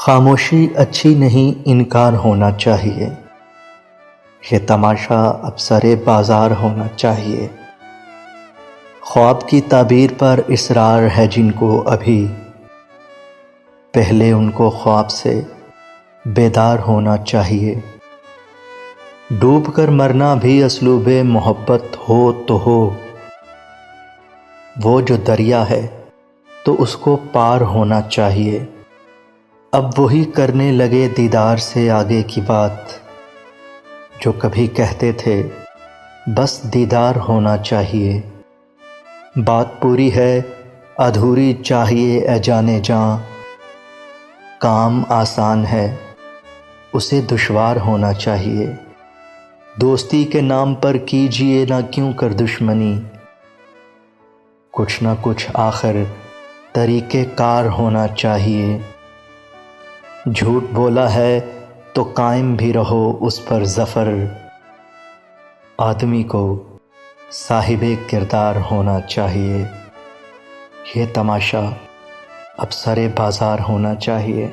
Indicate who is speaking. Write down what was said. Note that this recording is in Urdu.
Speaker 1: خاموشی اچھی نہیں، انکار ہونا چاہیے۔ یہ تماشا اب سرے بازار ہونا چاہیے۔ خواب کی تعبیر پر اصرار ہے جن کو ابھی، پہلے ان کو خواب سے بیدار ہونا چاہیے۔ ڈوب کر مرنا بھی اسلوب محبت ہو تو ہو، وہ جو دریا ہے تو اس کو پار ہونا چاہیے۔ اب وہی کرنے لگے دیدار سے آگے کی بات، جو کبھی کہتے تھے بس دیدار ہونا چاہیے۔ بات پوری ہے ادھوری چاہیے اے جانے جاں، کام آسان ہے اسے دشوار ہونا چاہیے۔ دوستی کے نام پر کیجیے نہ کیوں کر دشمنی، کچھ نہ کچھ آخر طریقہ کار ہونا چاہیے۔ جھوٹ بولا ہے تو قائم بھی رہو اس پر ظفر، آدمی کو صاحب کردار ہونا چاہیے۔ یہ تماشا اب سرے بازار ہونا چاہیے۔